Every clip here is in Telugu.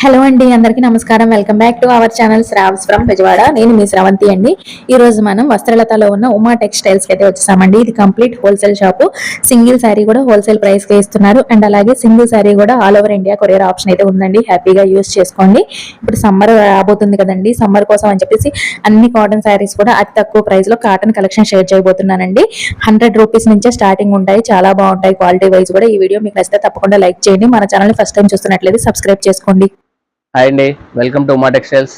హలో అండి, అందరికీ నమస్కారం. Welcome back to our channel Shravs from Bezawada. నేను మీ శ్రవంతి అండి. ఈ రోజు మనం వస్త్రలతలో ఉన్న ఉమా టెక్స్టైల్స్ కి అయితే వచ్చేసామండి. ఇది complete wholesale shop. Single sari కూడా హోల్సేల్ ప్రైస్ కి ఇస్తున్నారు. అండ్ అలాగే సింగిల్ శారీ కూడా all over India courier option అయితే ఉందండి. హ్యాపీగా యూస్ చేసుకోండి. ఇప్పుడు సమ్మర్ రాబోతుంది కదండి, సమ్మర్ కోసం అని చెప్పేసి అన్ని కాటన్ శారీస్ కూడా అతి తక్కువ ప్రైస్ లో కాటన్ కలెక్షన్ షేర్ చేయబోతున్నానండి. 100 రూపీస్ నుంచే స్టార్టింగ్ ఉంటాయి. చాలా బాగుంటాయి క్వాలిటీ వైజ్ కూడా. ఈ వీడియో మీకు నచ్చితే తప్పకుండా లైక్ చేయండి. మన ఛానల్ ఫస్ట్ టైం చూస్తున్నట్లయితే సబ్స్క్రైబ్ చేసుకోండి. హాయ్ అండి, వెల్కమ్ టు ఉమా టెక్స్టైల్స్.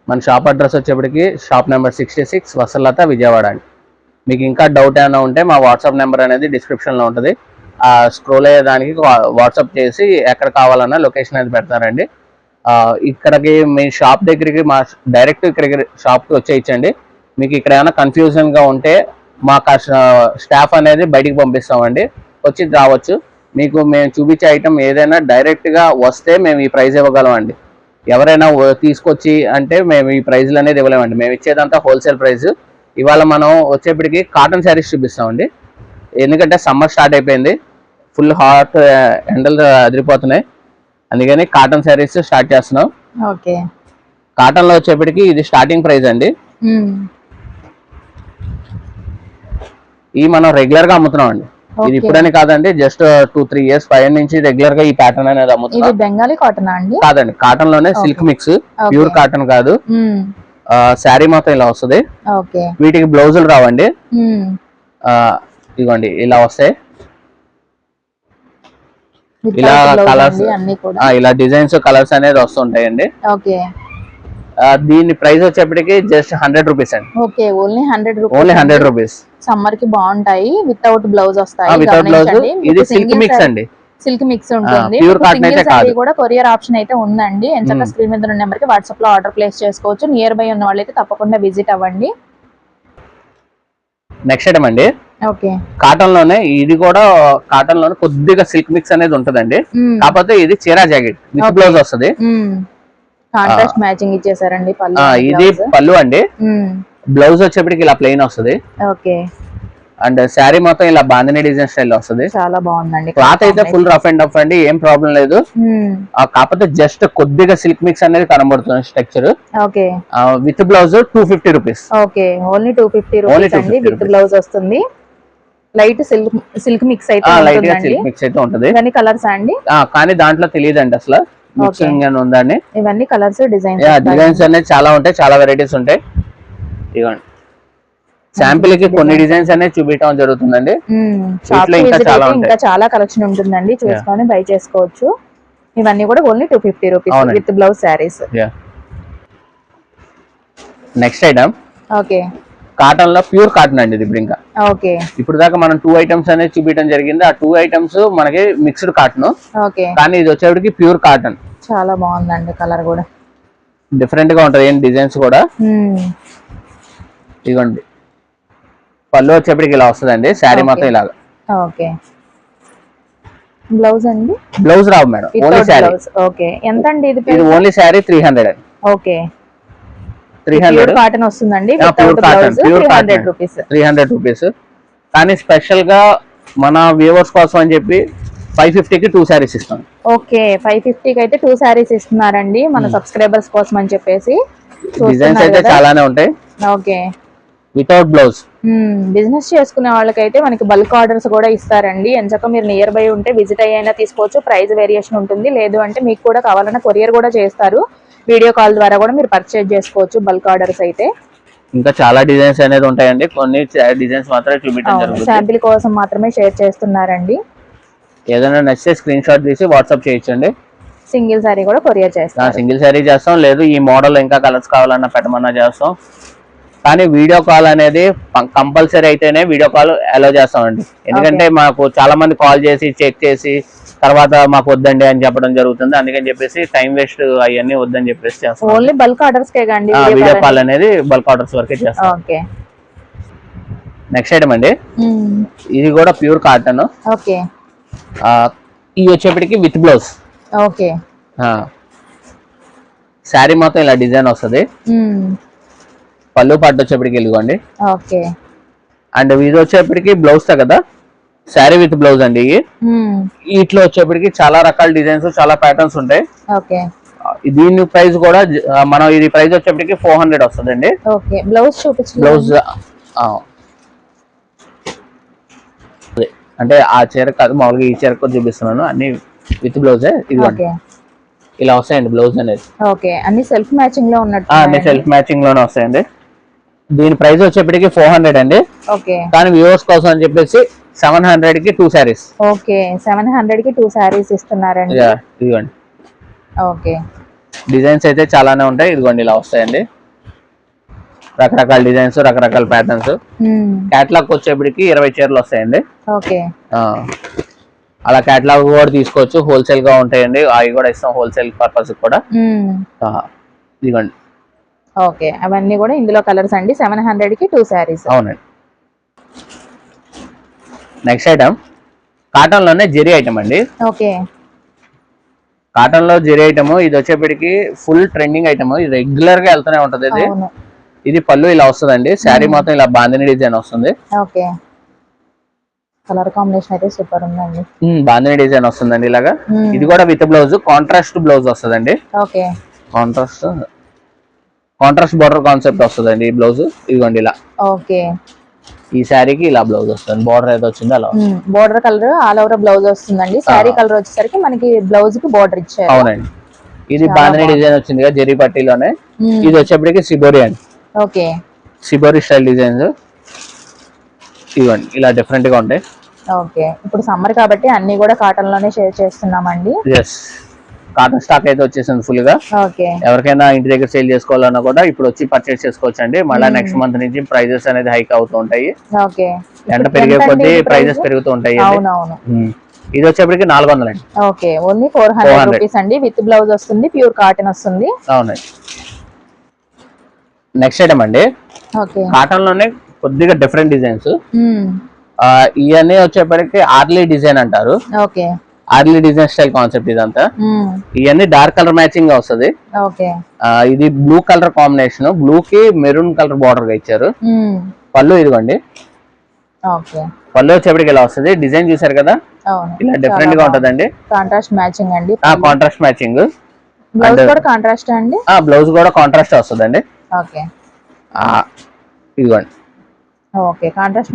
మన షాప్ అడ్రస్ వచ్చేప్పటికి షాప్ నెంబర్ 66 వసలత విజయవాడ అండి. మీకు ఇంకా డౌట్ ఏమైనా ఉంటే మా వాట్సాప్ నెంబర్ అనేది డిస్క్రిప్షన్లో ఉంటుంది. ఆ స్క్రోల్ అయ్యేదానికి వాట్సాప్ చేసి ఎక్కడ కావాలన్నా లొకేషన్ అనేది పెడతారండి. ఇక్కడికి మీ షాప్ దగ్గరికి మా డైరెక్ట్ ఇక్కడికి షాప్కి వచ్చేయించండి. మీకు ఇక్కడ ఏమైనా కన్ఫ్యూజన్గా ఉంటే మా స్టాఫ్ అనేది బయటికి పంపిస్తామండి, వచ్చి రావచ్చు. మీకు మేము చూపించే ఐటమ్ ఏదైనా డైరెక్ట్గా వస్తే మేము ఈ ప్రైస్ ఇవ్వగలం అండి. ఎవరైనా తీసుకొచ్చి అంటే మేము ఈ ప్రైజ్లు అనేది ఇవ్వలేమండి. మేము ఇచ్చేదంతా హోల్సేల్ ప్రైస్. ఇవాళ మనం వచ్చేప్పటికి కాటన్ శారీస్ చూపిస్తామండి. ఎందుకంటే సమ్మర్ స్టార్ట్ అయిపోయింది, ఫుల్ హాట్ ఎండలు అదిరిపోతున్నాయి. అందుకని కాటన్ శారీస్ స్టార్ట్ చేస్తున్నాం. ఓకే, కాటన్ లో వచ్చేప్పటికి ఇది స్టార్టింగ్ ప్రైస్ అండి. ఈ మనం రెగ్యులర్ గా అమ్ముతున్నాం అండి. ఇది ఇప్పుడని కాదండి, జస్ట్ 2-3 ఇయర్స్ పైన నుంచి రెగ్యులర్ గా ఈ ప్యాటర్న్ అనేది అమ్ముతున్నాం. బెంగాలీ కాటన్ అండి? కాదండి, కాటన్ లోనే సిల్క్ మిక్స్, ప్యూర్ కాటన్ కాదు. శారీ మొత్తం ఇలా వస్తుంది. వీటికి బ్లౌజులు రావండి. ఇదిగోండి ఇలా వస్తాయి. ఇలా కలర్స్, ఇలా డిజైన్స్ కలర్స్ అనేది వస్తుంటాయండి. దీని ప్రైస్ వచ్చేప్పటికి జస్ట్ 100 రూపీస్ అండి. Okay, only 100 rupees. Only 100 rupees. Summer కి బాగుంటాయి. వితౌట్ బ్లౌజ్ వస్తాయి. Without blouse. ఇది సిల్క్ మిక్స్ అండి. సిల్క్ మిక్స్ ఉంటుంది. ప్యూర్ కాటన్ అయితే కాదు. కూడా కొరియర్ ఆప్షన్ అయితే ఉందండి. ఎంచక్క స్క్రీన్ మీద ఉన్న నెంబర్ కి వాట్సాప్ లో ఆర్డర్ ప్లేస్ చేసుకోవచ్చు. నియర్ బై ఉన్న వాళ్ళైతే తప్పకుండా విజిట్ అవ్వండి. నెక్స్ట్ ఐటమ్ అండి. ఓకే, కాటన్ లోనే ఇది కూడా కాటన్ లోనే కొద్దిగా సిల్క్ మిక్స్ అనేది ఉంటదండి. కాకపోతే ఇది చీరా జాకెట్ విత్ బ్లౌజ్ వస్తుంది. కాంట్రాస్ట్ మ్యాచింగ్ ఇచ్చేసారండి. ఇది పళ్ళు అండి. బ్లౌజ్ వచ్చేప్పటికి ఇలా ప్లెయిన్ వస్తుంది. ఓకే, అండ్ శారీ మొత్తం ఇలా బాందిని డిజైన్ స్టైల్ వస్తుంది. చాలా బాగుందండి. క్లాత్ అయితే ఫుల్ రఫ్ అండ్ టఫ్ అండి, ఏం ప్రాబ్లం లేదు. కాకపోతే జస్ట్ కొద్దిగా సిల్క్ మిక్స్ అనేది కనబడుతుంది structure. Okay, with blouse 250 rupees. Okay, only 250 rupees అండి. విత్ బ్లౌజ్ వస్తుంది. లైట్ సిల్క్ మిక్స్ అయితే లైట్ గా సిల్క్ మిక్స్ అయితే ఉంటుంది. ఇవన్నీ కలర్స్ అండి, కానీ దాంట్లో తెలియదండి అసలు మిక్సింగ్ అని ఉందని. ఇవన్నీ కలర్స్, డిజైన్స్ అనేది చాలా ఉంటాయి, చాలా వెరైటీస్ ఉంటాయి. ఇదిగోండి, శాంపిల్ కి కొన్ని డిజైన్స్ అనేది చూపించడం జరుగుతుందండి. ఇంకా చాలా కలెక్షన్ ఉంటుందండి, చూసుకొని బై చేసుకోవచ్చు. ఇవన్నీ కూడా only 250 rupees with blouse saris. Next item. Okay, cotton లో ప్యూర్ కాటన్ అండి. ఇది ఇప్పుడు ఇంకా ఓకే, ఇప్పుడు దాకా మనం 2 ఐటమ్స్ అనేది చూపించడం జరిగింది. ఆ 2 ఐటమ్స్ మనకి మిక్స్డ్ కాటన్. ఓకే, కానీ ఇది వచ్చేప్పటికి ప్యూర్ కాటన్. చాలా బాగుందండి. కలర్ కూడా డిఫరెంట్ గా ఉంటది, డిజైన్స్ కూడా. ఇదిగోండి, పళ్ళు వచ్చేప్పటికి ఇలా వస్తుందండి. శారీ మొత్తం ఇలాగా. ఓకే, బ్లౌజ్ అండి? బ్లౌజ్ రావు మేడం, ఓన్లీ శారీ. ఓకే, ఎంత అండి ఇది? ఇది ఓన్లీ శారీ 300 అండి. ఓకే, 300 కాటన్ వస్తుందండి. Pure cotton 300 rupees. కానీ స్పెషల్ గా మన వ్యూవర్స్ కోసం అని చెప్పి 550 కి 2 శారీస్ ఇస్తాం. ఓకే, 550 కి అయితే 2 శారీస్ ఇస్తున్నారండి మన సబ్స్క్రైబర్స్ కోసం అని చెప్పేసి. డిజైన్స్ అయితే చాలానే ఉంటాయి. Okay, without blouse. బిజినెస్ చేసుకునే వాళ్ళకైతే మనకి బల్క్ ఆర్డర్స్ కూడా ఇస్తారండి. ఎంచక్క మీరు నియర్ బై ఉంటే విజిట్ అయ్యైనా తీసుకోవచ్చు. ప్రైస్ వేరియేషన్ ఉంటుంది. లేదు అంటే మీకు కూడా కావాలన్నా కొరియర్ కూడా చేస్తారు. వీడియో కాల్ ద్వారా కూడా మీరు పర్చేజ్ చేసుకోవచ్చు బల్క్ ఆర్డర్స్ అయితే. ఇంకా చాలా డిజైన్స్ అనేది ఉంటాయండి. కొన్ని డిజైన్స్ మాత్రమే చూపించడం జరుగుతుంది. శాంపిల్ కోసం మాత్రమే షేర్ చేస్తున్నారండి. ఏదైనా నచ్చితే స్క్రీన్ షాట్ తీసి వాట్సాప్ చేయొచ్చండి. సింగిల్ సారీ కూడా కొరియర్ చేస్తాం. సింగిల్ సారీ చేస్తాం. లేదు ఈ మోడల్ ఇంకా కలర్స్ కావాలన్నా పెట్టమన్నా చేస్తాం. కానీ వీడియో కాల్ అనేది కంపల్సరీ అయితేనే వీడియో కాల్ అలో చేస్తామండి. ఎందుకంటే మాకు చాలా మంది కాల్ చేసి చెక్ చేసి తర్వాత మాకు వద్దండి అని చెప్పడం జరుగుతుంది. అందుకని చెప్పేసి టైం వేస్ట్ అవన్నీ వద్దని చెప్పేసి చేస్తాం. ఓన్లీ బల్క్ ఆర్డర్స్ కే గండి వీడియో కాల్ అనేది బల్క్ ఆర్డర్స్ వరకే చేస్తాం. ఓకే, నెక్స్ట్ ఐటమ్ అండి. ఇది కూడా ప్యూర్ కాటన్. ఓకే, ఇది వచ్చేప్పటికి విత్ బ్లౌజ్. ఓకే, శారీ మొత్తం ఇలా డిజైన్ వస్తుంది. పళ్ళు పట్టు వచ్చేప్పటికి వెళ్ళిగోండి. ఓకే, అండ్ ఇది వచ్చేప్పటికి బ్లౌజ్ తో కదా, శారీ విత్ బ్లౌజ్ అండి. వీటిలో వచ్చేప్పటికి చాలా రకాల డిజైన్స్, చాలా ప్యాటర్న్స్ ఉంటాయి. దీని ప్రైస్ కూడా మనం ఇది ప్రైస్ వచ్చేప్పటికి 400 వస్తుందండి. ఓకే, బ్లౌజ్ చూపించండి. బ్లౌజ్ అంటే ఆ చీర కాదు, మామూలుగా ఈ చీర కూడా చూపిస్తున్నాను, అన్ని విత్ బ్లౌజే. ఇది ఇలా వస్తాయండి బ్లౌజ్ అనేది. ఓకే, అన్ని సెల్ఫ్ మ్యాచింగ్ లో ఉన్నట్టు. అన్ని సెల్ఫ్ మ్యాచింగ్ లోనే వస్తాయండి. దీని ప్రైస్ వచ్చేప్పటికి 400 అండి. ఓకే, కానీ వ్యూవర్స్ కోసం అని చెప్పేసి 700 కి 2 సారీస్. ఓకే, 700 కి 2 సారీస్ ఇస్తున్నారండి. ఇదిగోండి. ఓకే, డిజైన్స్ అయితే చాలానే ఉంటాయి. ఇదిగోండి ఇలా వస్తాయండి, రకరకాల డిజైన్స్, రకరకాల ప్యాటర్న్స్. క్యాటలాగ్ వచ్చేప్పటికి 20 చీరలు వస్తాయండి. ఓకే, అలా క్యాటలాగ్ కూడా తీసుకోవచ్చు, హోల్సేల్ గా ఉంటాయండి, అవి కూడా ఇస్తాం హోల్సేల్ పర్పస్ కూడా. ఇదిగోండి. ఓకే, అవన్నీ కూడా ఇందులో కలర్స్ అండి. 700 కి 2 సారీస్. అవునండి. నెక్స్ట్ ఐటమ్ కాటన్ లోనే జెరీ ఐటమ్ అండి. ఓకే, కాటన్ లో జెరీ ఐటమ్. ఇది వచ్చేప్పటికి ఫుల్ ట్రెండింగ్ ఐటమ్, ఇది రెగ్యులర్ గా వెళ్తూనే ఉంటది. ఇది పళ్ళు ఇలా వస్తుందండి, శారీ మొత్తం ఇలా బాందిని డిజైన్ వస్తుంది. ఓకే, కలర్ కాంబినేషన్ అయితే సూపర్ ఉందండి. బాందిని డిజైన్ వస్తుందండి ఇలాగా. ఇది కూడా విత్ బ్లౌజ్, కాంట్రాస్ట్ బ్లౌజ్ వస్తుందండి. ఓకే, కాంట్రాస్ట్ బోర్డర్ కాన్సెప్ట్ వస్తుందండి ఈ బ్లౌజ్. ఇదిగోండి ఇలా. ఓకే, ఈ శారీకి ఇలా బ్లౌజ్ వస్తుంది, బోర్డర్ ఏదో వచ్చింది అలా. Border colour all over blouse వస్తుందండి. శారీ కలర్ వచ్చేసరికి మనకి బ్లౌజ్ కి బోర్డర్ ఇచ్చారు. అవునండి. ఇది బాందిని డిజైన్ వచ్చింది కదా జెరీ పట్టీలోనే. ఇది వచ్చేప్పటికి సిబోరి అండి. Okay, shibori style designs. ఇవ్వండి ఇలా డిఫరెంట్ గా ఉంటాయి. ఓకే, ఇప్పుడు సమ్మర్ కాబట్టి అన్ని కూడా కాటన్ లోనే షేర్ చేస్తున్నామండి. ఎస్, కాటన్ స్టాక్ అయితే వచ్చేసింది ఫుల్ గా. ఓకే, ఎవరికైనా ఇంటి దగ్గర సేల్ చేసుకోవాలన్నా కూడా ఇప్పుడు వచ్చి పర్చేస్ చేసుకోవచ్చు అండి. మళ్ళీ నెక్స్ట్ మంత్ నుంచి ప్రైజెస్ అనేది హైక్ అవుతూ ఉంటాయి. ఓకే, ఎండ పెరిగే కొద్దీ ప్రైజెస్ పెరుగుతూ ఉంటాయి. అవునవును. ఇది వచ్చేప్పటికి 400 అండి. ఓకే, ఓన్లీ 400 రూపీస్ అండి. విత్ బ్లౌజ్ వస్తుంది, ప్యూర్ కాటన్ వస్తుంది. అవునండి. నెక్స్ట్ ఐటమ్ అండి, కాటన్ లోనే కొద్దిగా డిఫరెంట్ డిజైన్స్. ఇవన్నీ వచ్చేప్పటికి ఆర్లీ డిజైన్ అంటారు. Okay, Arli design style concept ఇదంతా. ఇవన్నీ డార్క్ కలర్ మ్యాచింగ్ గా వస్తుంది. ఇది బ్లూ కలర్ కాంబినేషన్, బ్లూ కి మెరూన్ కలర్ బార్డర్ గా ఇచ్చారు. పళ్ళు ఇదిగోండి. పళ్ళు వచ్చేప్పటికి ఇలా వస్తుంది. డిజైన్ చూసారు కదా, ఇలా డిఫరెంట్ గా ఉంటదండి. కాంట్రాస్ట్ మ్యాచింగ్ అండి. Contrast matching. బ్లౌజ్ కూడా కాంట్రాస్ట్ అండి. బ్లౌజ్ కూడా కాంట్రాస్ట్ వస్తుందండి. ఓకే, ఇదిగోండి. ఓకే, కాంట్రాస్ట్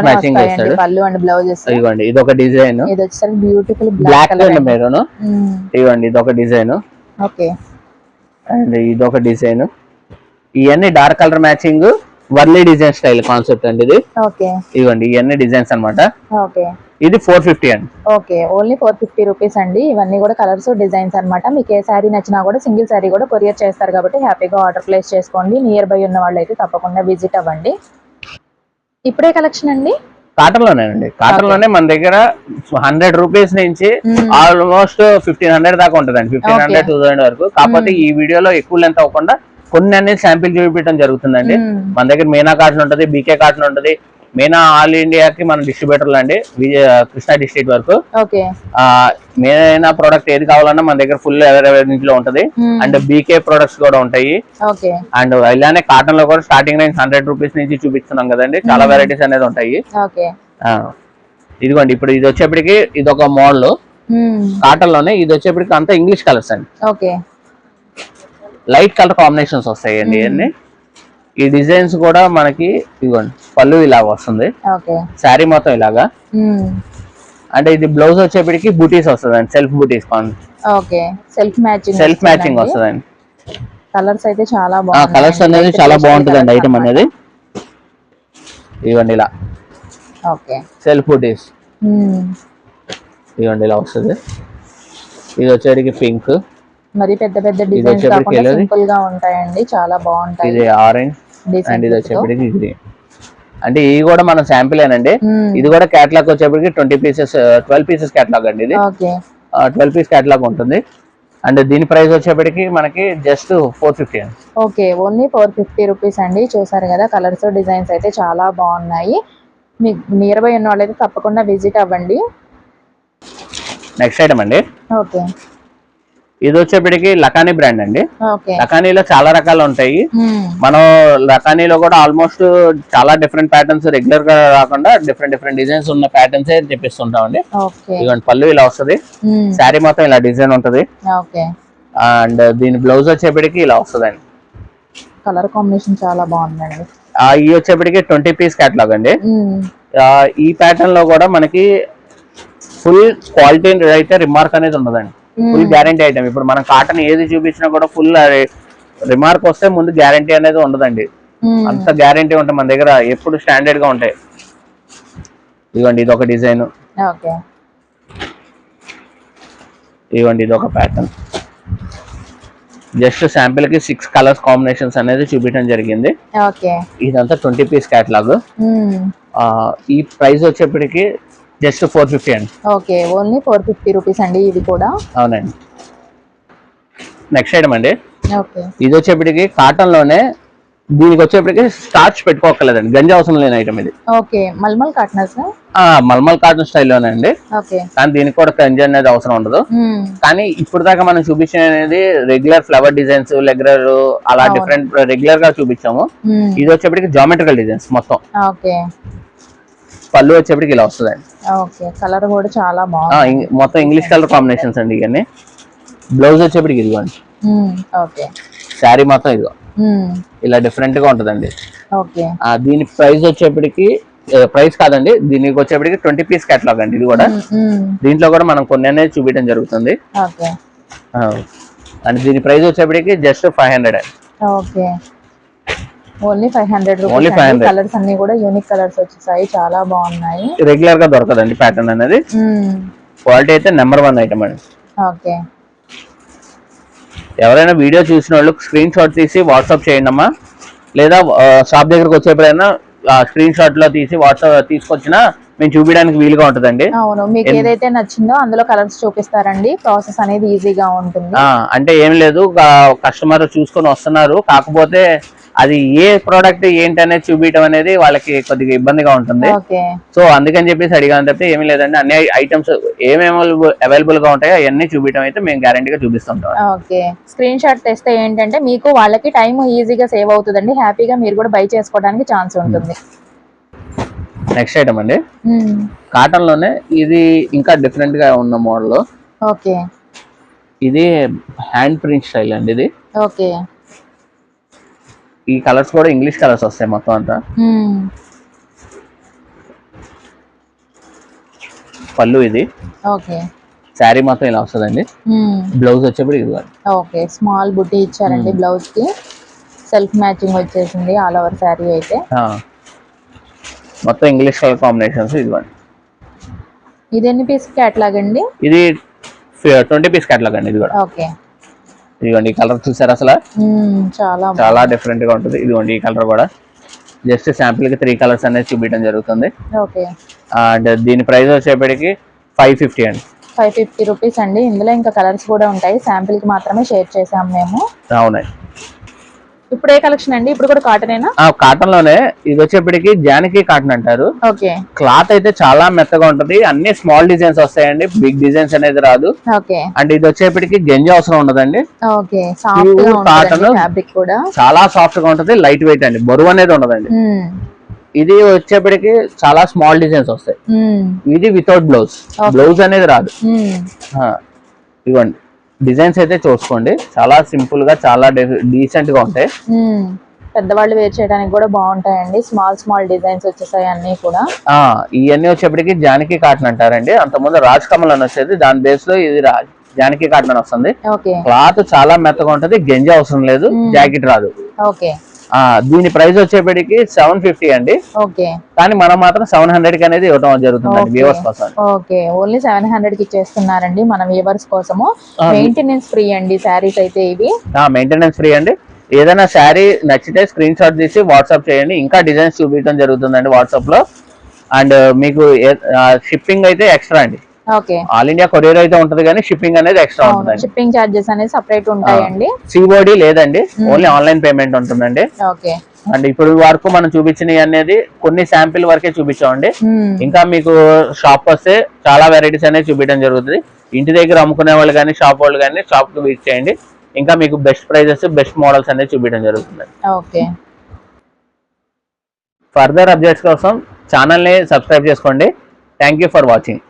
మ్యాచింగ్ చేస్తాడు. పళ్ళు అండ్ బ్లౌజెస్. ఇదిగోండి, ఇది ఒక డిజైన్. ఇది వచ్చేసరికి బ్యూటిఫుల్ బ్లాక్ అండ్ మెరూన్. ఇదిగోండి, ఇది ఒక డిజైన్. ఓకే, అండ్ ఇది ఒక డిజైన్. ఇవన్నీ dark colour matching, Warli design style concept అండి ఇది. ఓకే, ఇదిగోండి ఇవన్నీ డిజైన్స్ అన్నమాట. ఓకే, ఇది 450 అండి. ఓకే, ఓన్లీ 450 రూపీస్ అండి. ఇవన్నీ కూడా కలర్స్, డిజైన్స్ అన్నమాట. మీకు ఏ శారీ నచ్చినా కూడా సింగిల్ శారీ కూడా కొరియర్ చేస్తారు కాబట్టి హ్యాపీగా ఆర్డర్ ప్లేస్ చేసుకోండి. నియర్ బై ఉన్న వాళ్ళు అయితే తప్పకుండా విజిట్ అవ్వండి. ఇప్పుడే కలెక్షన్ అండి కాటన్ లోనేనండి. కాటన్ లోనే మన దగ్గర 100 రూపీస్ నుంచి ఆల్మోస్ట్ 1500 దాకా ఉంటదండి. 1500 2000 వరకు. కాకపోతే ఈ వీడియోలో ఎక్కువ లెంత్ అవ్వకుండా కొన్ని అనేది శాంపిల్ చూపించడం జరుగుతుందండి. మన దగ్గర మీనా కాటన్ ఉంటది, బీకే కాటన్ ఉంటది. మీనా ఆల్ ఇండియాకి మన డిస్ట్రిబ్యూటర్లు అండి, కృష్ణా డిస్ట్రిక్ట్ వరకు. మీనా ప్రోడక్ట్ ఏది కావాలన్నా మన దగ్గర ఫుల్ అవైలబిలిటీ లో ఉంటది. అండ్ బీకే ప్రొడక్ట్స్ కూడా ఉంటాయి. అండ్ ఇలానే కాటన్ లో కూడా స్టార్టింగ్ రేంజ్ 100 రూపీస్ నుంచి చూపిస్తున్నాం కదండి. చాలా వెరైటీస్ అనేది ఉంటాయి. ఇదిగోండి, ఇప్పుడు ఇది వచ్చేప్పటికి ఇది ఒక మోడల్ కాటన్ లోనే. ఇది వచ్చేప్పటికి అంతా ఇంగ్లీష్ కలర్స్ అండి. లైట్ కలర్ కాంబినేషన్స్ వస్తాయండి ఇవన్నీ. ఈ డిజైన్స్ కూడా మనకి ఇదిగోండి పళ్ళు ఇలాగ వస్తుంది, శారీ మొత్తం ఇలాగా. అంటే ఇది బ్లౌజ్ వచ్చేప్పటికి బూటీస్ వస్తుందండి, సెల్ఫ్ బూటీస్. సెల్ఫ్ మ్యాచింగ్ వస్తుందండి. కలర్స్ అయితే చాలా బాగుంది. కలర్స్ అనేది చాలా బాగుంటుందండి ఐటమ్ అనేది. ఇవ్వండి ఇలా సెల్ఫ్ బూటీస్. ఇవ్వండి ఇలా వస్తుంది. ఇది వచ్చేటికి పింక్, మరి పెద్ద పెద్ద డిజైన్స్ కాకుండా సింపుల్ గా ఉంటాయండి, చాలా బాగుంటాయి. ఇది ఆరెంజ్ అండ్ ఇది వచ్చేప్పటికి గ్రీన్. అంటే ఇది కూడా మన శాంపిల్ ఏనండి. ఇది కూడా కేటలాగ్ వచ్చేప్పటికి 12 పీసెస్ కేటలాగ్ అండి. ఇది 12 పీస్ కేటలాగ్ ఉంటుంది. అండ్ దీని ప్రైస్ వచ్చేప్పటికి మనకి జస్ట్ 450 అండి. ఓకే, ఓన్లీ 450 రూపీస్ అండి. చూసారు కదా, కలర్స్ డిజైన్స్ అయితే చాలా బాగున్నాయి. మీకు నియర్ బై ఉన్న వాళ్ళైతే తప్పకుండా విజిట్ అవ్వండి. నెక్స్ట్ ఐటమ్ అండి, ఓకే, ఇది వచ్చేప్పటికి లకానీ బ్రాండ్ అండి. లకానీలో చాలా రకాలు ఉంటాయి. మనం లకానీలో కూడా ఆల్మోస్ట్ చాలా డిఫరెంట్ ప్యాటర్న్స్, రెగ్యులర్ గా కాకుండా డిఫరెంట్ డిజైన్స్ ఉన్న ప్యాటర్న్స్ తెప్పిస్తుంటాం అండి. ఇదిగోండి పళ్ళు ఇలా వస్తుంది, శారీ మొత్తం ఇలా డిజైన్ ఉంటది. అండ్ దీని బ్లౌజ్ వచ్చేప్పటికి ఇలా వస్తుందండి. కలర్ కాంబినేషన్ చాలా బాగుందండి. ఈ వచ్చేప్పటికి 20 పీస్ క్యాటలాగ్ అండి. ఈ ప్యాటర్న్ లో కూడా మనకి ఫుల్ క్వాలిటీ అయితే రిమార్క్ అనేది ఉండదండి. Full guarantee item. ఇప్పుడు మనం కాటన్ ఏది చూపించినా కూడా ఫుల్ రిమార్క్ వస్తే ముందు గ్యారంటీ అనేది ఉండదండి. అంత గ్యారంటీ ఉంటుంది మన దగ్గర, ఎప్పుడు స్టాండర్డ్ గా ఉంటాయి. ఇదిగోండి ఇది ఒక డిజైన్, ఇదిగోండి ఇది ఒక ప్యాటర్న్. జస్ట్ శాంపిల్ కి 6 కలర్స్ కాంబినేషన్స్ అనేది చూపించడం జరిగింది. ఇదంతా 20 పీస్ క్యాటలాగ్. ఈ ప్రైస్ వచ్చేప్పటికి జస్ట్ 450 అండి. ఓకే, ఓన్లీ 450 రూపీస్ అండి ఇది కూడా. అవునండి. నెక్స్ట్ ఐటమ్ అండి. ఓకే, ఇది వచ్చేప్పటికి కాటన్ లోనే, దీనికి వచ్చేప్పటికి స్టార్చ్ పెట్టుకోకలేదండి, గంజి అవసరం లేని ఐటమ్ ఇది. ఓకే, మల్మల్ కాటన్ మల్మల్ కాటన్ స్టైల్లోనే అండి. కానీ దీనికి కూడా గంజి అనేది అవసరం ఉండదు. కానీ ఇప్పుడు దాకా మనం చూపించిన అనేది రెగ్యులర్ ఫ్లవర్ డిజైన్స్, రెగ్యులర్ అలా డిఫరెంట్ రెగ్యులర్ గా చూపించాము. ఇది వచ్చేప్పటికి జామెట్రికల్ డిజైన్స్ మొత్తం. పళ్ళు వచ్చేప్పటికి ఇలా వస్తుందండి. కలర్ కూడా చాలా బాగుంది, మొత్తం ఇంగ్లీష్ కలర్ కాంబినేషన్స్ అండి ఇవన్నీ. బ్లౌజ్ వచ్చేప్పటికి ఇదిగోండి. శారీ మొత్తం ఇదిగో ఇలా డిఫరెంట్ గా ఉంటదండి. దీని ప్రైస్ వచ్చేప్పటికి, ప్రైస్ కాదండి, దీనికి వచ్చేప్పటికి 20 పీస్ కేటలాగ్ అండి ఇది కూడా. దీంట్లో కూడా మనం కొన్ని అనేది చూపించడం జరుగుతుంది. అండ్ దీని ప్రైస్ వచ్చేప్పటికి జస్ట్ 500 అండి. Only 500 rupees. కలర్స్ అన్ని కూడా యూనిక్ కలర్స్ వచ్చేసాయి, చాలా బాగున్నాయి. రెగ్యులర్ గా దొరకదండి ప్యాటర్న్ అనేది. క్వాలిటీ అయితే నెంబర్ 1 ఐటమ్ అండి. ఎవరైనా వీడియో చూసిన వాళ్ళు స్క్రీన్ షాట్ తీసి వాట్సాప్ చేయండి అమ్మా, లేదా షాప్ దగ్గరకు వచ్చేప్పుడైనా స్క్రీన్ షాట్ లో తీసి వాట్సాప్ తీసుకొచ్చినా మేము చూపించడానికి వీలుగా ఉంటుందండి. అవును, మీకు ఏదైతే నచ్చిందో అందులో కలర్స్ చూపిస్తారండి, ప్రాసెస్ అనేది ఈజీగా ఉంటుంది. అంటే ఏం లేదు, కస్టమర్ చూసుకొని వస్తున్నారు, కాకపోతే అది ఏ ప్రోడక్ట్ ఏంటి అనేది చూపించడం అనేది వాళ్ళకి కొద్దిగా ఇబ్బందిగా ఉంటుంది. సో అందుకని చెప్పేసి అడిగాను తప్పితే ఏమీ లేదండి. అన్ని ఐటమ్స్ ఏమేమి అవైలబుల్ గా ఉంటాయో అవన్నీ చూపించడం అయితే మేము గ్యారంటీగా చూపిస్తుంటాం. స్క్రీన్ షాట్ తెస్తే ఏంటంటే మీకు వాళ్ళకి టైం ఈజీగా సేవ్ అవుతుందండి, హ్యాపీగా మీరు కూడా బై చేసుకోవడానికి ఛాన్స్ ఉంటుంది. నెక్స్ట్ ఐటమ్ అండి, కాటన్ లోనే ఇది ఇంకా డిఫరెంట్ గా ఉన్న మోడల్. ఇది హ్యాండ్ ప్రింట్ స్టైల్ అండి ఇది. ఈ కలర్స్ కూడా ఇంగ్లీష్ కలర్స్ వస్తాయి మొత్తం అంతా. పళ్ళు ఇది. శారీ మొత్తం ఇలా వస్తుందండి. బ్లౌజ్ వచ్చేప్పుడు ఇది స్మాల్ బుట్టి ఇచ్చారండి బ్లౌజ్ కి, సెల్ఫ్ మ్యాచింగ్ వచ్చేసింది ఆల్ ఓవర్ శారీ అయితే. మొత్తం ఇంగ్లీష్ కలర్ కాంబినేషన్స్. ఇదిగోండి, ఇది ఎన్ని పీస్ క్యాటలాగ్ అండి? ఇది 20 పీస్ క్యాటలాగ్ అండి ఇది కూడా. ఇదిగోండి ఈ కలర్ చూసారు, అసలు చాలా డిఫరెంట్ గా ఉంటుంది. ఇదిగోండి ఈ కలర్ కూడా జస్ట్ శాంపిల్ కి 3 కలర్స్ అనేది చూపించడం జరుగుతుంది. అండ్ దీని ప్రైస్ వచ్చేప్పటికి 550 అండి. 550 రూపీస్ అండి. ఇందులో ఇంకా కలర్స్ కూడా ఉంటాయి, శాంపిల్ కి మాత్రమే షేర్ చేసాం మేము. అవునండి. ఇప్పుడు ఏ కలెక్షన్ అండి? ఇప్పుడు కూడా కాటనేనా? కాటన్ లోనే. ఇది వచ్చేప్పటికి జానకి కాటన్ అంటారు. క్లాత్ అయితే చాలా మెత్తగా ఉంటది, అన్ని స్మాల్ డిజైన్స్ వస్తాయండి, బిగ్ డిజైన్స్ అనేది రాదు. అండ్ ఇది వచ్చేప్పటికి గంజి అవసరం ఉండదండి. కాటన్ చాలా సాఫ్ట్ గా ఉంటది, లైట్ వెయిట్ అండి, బరువు అనేది ఉండదండి. ఇది వచ్చేప్పటికి చాలా స్మాల్ డిజైన్స్ వస్తాయి. ఇది వితౌట్ బ్లౌజ్, బ్లౌజ్ అనేది రాదు. ఇవ్వండి డిజైన్స్ అయితే చూసుకోండి, చాలా సింపుల్ గా చాలా డీసెంట్ గా ఉంటాయి. పెద్దవాళ్ళు వేర్ చేయడానికి కూడా బాగుంటాయండి, స్మాల్ డిజైన్స్ వచ్చేసాయి అన్ని కూడా. ఇవన్నీ వచ్చేప్పటికి జానకి కాటన్ అంటారండి. అంతకుముందు రాజ్ కమల్ అని వచ్చేది, దాని బేస్ లో ఇది జానకి కాటన్ అని వస్తుంది. క్లాత్ చాలా మెత్తగా ఉంటది, గంజి అవసరం లేదు, జాకెట్ రాదు. దీని ప్రైస్ వచ్చేప్పటికి 750 అండి. కానీ మనం మాత్రం 700 కి అనేది ఇవ్వడం జరుగుతుంది వ్యూవర్స్ కోసం. ఓన్లీ 700 కి ఇచ్చేస్తున్నారండి మన వ్యూవర్స్ కోసము. మెయింటెనెన్స్ ఫ్రీ అండి శారీస్ అయితే ఇవి. మెయింటెనెన్స్ ఫ్రీ అండి. ఏదైనా శారీ నచ్చితే స్క్రీన్ షాట్ తీసి వాట్సాప్ చేయండి, ఇంకా డిజైన్స్ చూపించడం జరుగుతుందండి వాట్సాప్ లో. అండ్ మీకు షిప్పింగ్ అయితే ఎక్స్ట్రా అండి. ఆల్ ఇండియా కొరియర్ అయితే ఉంటది, కానీ షిప్పింగ్ అనేది ఎక్స్ట్రా ఉంటుంది. షిప్పింగ్ చార్జెస్ అనేది సెపరేట్ ఉంటాయండి. సిఓడి లేదండి, ఓన్లీ ఆన్లైన్ పేమెంట్ ఉంటుందండి. అండ్ ఇప్పుడు వరకు మనం చూపించినవి అనేది కొన్ని శాంపిల్ వరకే చూపించామండి. ఇంకా మీకు షాప్ వస్తే చాలా వెరైటీస్ అనేది చూపించడం జరుగుతుంది. ఇంటి దగ్గర అమ్ముకునే వాళ్ళు కానీ షాప్ వాళ్ళు కానీ షాప్ కి విజిట్ చేయండి, ఇంకా మీకు బెస్ట్ ప్రైజెస్ బెస్ట్ మోడల్స్ అనేది చూపించడం జరుగుతుంది. ఫర్దర్ అప్డేట్స్ కోసం ఛానల్ ని సబ్స్క్రైబ్ చేసుకోండి. Thank you for watching.